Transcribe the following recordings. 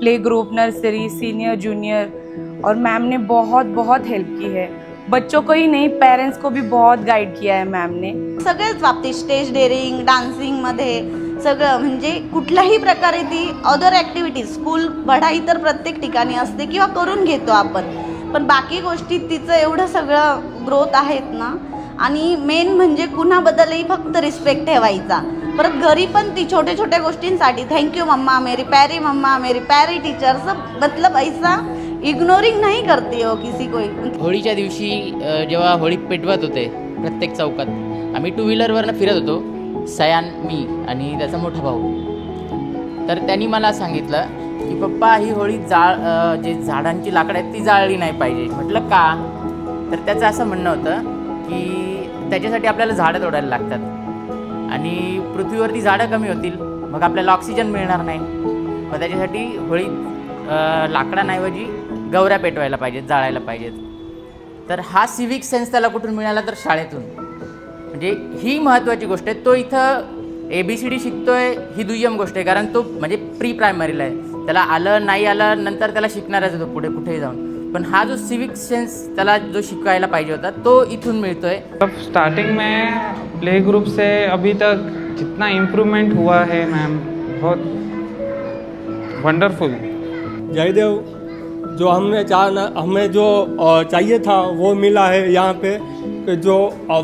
Play group, nursery, senior, junior और ma'am ने बहुत बहुत हेल्प की है। बच्चों को ही नहीं, पेरेंट्स को भी बहुत गाइड किया है मैम ने। सगळ्याच बाबतीत स्टेज डेअरिंग, डान्सिंगमध्ये सगळं म्हणजे कुठल्याही प्रकारे ती अदर ॲक्टिव्हिटीज स्कूल पढाई तर प्रत्येक ठिकाणी असते किंवा करून घेतो आपण, पण बाकी गोष्टीत तिचं एवढं सगळं ग्रोथ आहेत ना. आणि मेन म्हणजे कुणाबद्दलही फक्त रिस्पेक्ट ठेवायचा. परत घरी पण ती छोट्या छोट्या गोष्टींसाठी थँक्यू मम्मा, मेरी प्यारी मम्मा, मेरी प्यारी टीचर, सब मतलब ऐसा इग्नोरिंग नाही करते हो किसी कोई. होळीच्या दिवशी जेव्हा होळी पेटवत होते प्रत्येक चौकात, आम्ही टू व्हीलरवरनं फिरत होतो, सयान, मी आणि त्याचा मोठा भाऊ. तर त्यांनी मला सांगितलं की पप्पा ही होळी जे झाडांची लाकडं आहेत ती जाळली नाही पाहिजे. म्हटलं का? तर त्याचं असं म्हणणं होतं की त्याच्यासाठी आपल्याला झाडं तोडायला लागतात आणि पृथ्वीवरती झाडं कमी होतील, मग आपल्याला ऑक्सिजन मिळणार नाही. मग त्याच्यासाठी होळी लाकडांऐवजी गवऱ्या पेटवायला पाहिजेत, जाळायला पाहिजेत. तर हा सिविक सेन्स त्याला कुठून मिळाला? तर शाळेतून. म्हणजे ही महत्त्वाची गोष्ट आहे. तो इथं ABCD शिकतोय ही दुय्यम गोष्ट आहे, कारण तो म्हणजे प्री प्रायमरीला आहे. त्याला आलं नाही आलं नंतर त्याला शिकणारच होतो पुढे कुठेही जाऊन, पण हा जो सिविक सेन्स त्याला जो शिकायला पाहिजे होता तो इथून मिळतोय. स्टार्टिंग में प्ले ग्रुप से अभी तक जितना इम्प्रूवमेंट हुआ है मैम, बहुत वंडरफुल. जयदेव, जो हमें जो चाहिए था वो मिला है यहाँ पे. जो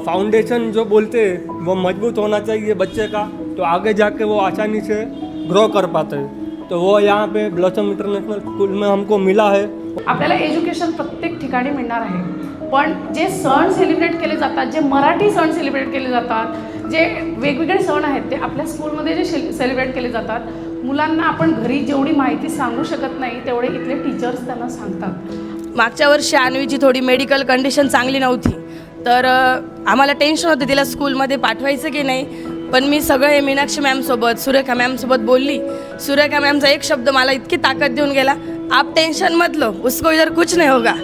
फाउंडेशन जो बोलते हैं वो मजबूत होना चाहिए बच्चे का, तो आगे जाके वो आसानी से ग्रो कर पाते हैं. तो वो यहाँ पे ब्लॉसम इंटरनेशनल स्कूल में हमको मिला है. आपल्याला एज्युकेशन प्रत्येक ठिकाणी मिळणार आहे, पण जे सण सेलिब्रेट केले जातात, जे मराठी सण सेलिब्रेट केले जातात, जे वेगवेगळे सण आहेत ते आपल्या स्कूलमध्ये जे सेलिब्रेट केले जातात, मुलांना आपण घरी जेवढी माहिती सांगू शकत नाही तेवढे इथले टीचर्स त्यांना सांगतात. मागच्या वर्षी अन्वीची थोडी मेडिकल कंडिशन चांगली नव्हती, तर आम्हाला टेन्शन होतं तिला स्कूलमध्ये पाठवायचं की नाही. पण मी सगळे मीनाक्षी मॅमसोबत, सुरेखा मॅमसोबत बोलली. सुरेखा मॅमचा एक शब्द मला इतकी ताकद देऊन गेला, आप टेन्शन मत लो, उसको इधर कुछ नहीं होगा.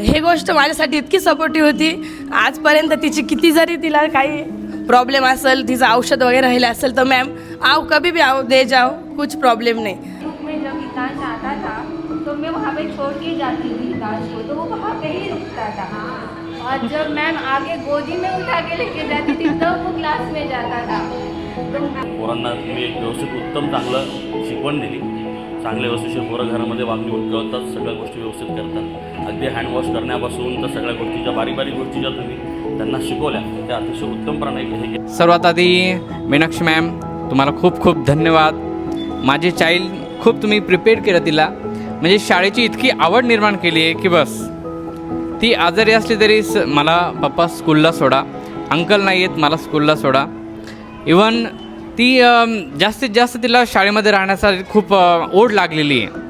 हे गोष्ट माझ्यासाठी इतकी सपोर्टिव्ह होती. आजपर्यंत तिची किती जरी तिला काही प्रॉब्लेम असेल, तिचं औषध वगैरे राहिलं असेल, तर मॅम आओ कभी भी आओ, दे जाओ, कुछ प्रॉब्लम नहीं. में जब विकास आता था तो मैं वहाँ पे छोड़ के जाती थी विकास को, तो वो वहाँ पे ही रुकता था. और जब मैम आगे गोदी में उठा के लेके जाती थी तब वो क्लास में जाता था. पोरांना तुम्ही एक व्यवस्थित उत्तम चांगलं शिकवण दिली. चांगले व्यवस्थित पोरं घरामध्ये वागणी उठवतात, सगळ्या गोष्टी व्यवस्थित करतात. अगदी हँडवॉश करण्यापासून तर सगळ्या गोष्टीच्या बारीक बारीक गोष्टी ज्या तुम्ही त्यांना शिकवल्या त्या अतिशय उत्तमपणे हे. सर्वात आधी मीनाक्षी मॅम, तुम्हाला खूप खूप धन्यवाद. माझे चाइल्ड खूप तुम्ही प्रिपेअर केलं तिला, म्हणजे शाळेची इतकी आवड निर्माण केली आहे की बस. ती आजारी असली तरी मला पप्पा स्कूलला सोडा, अंकल नाही आहेत मला स्कूलला सोडा. इवन ती जास्तीत जास्त तिला शाळेमध्ये राहण्यासाठी खूप ओढ लागलेली आहे.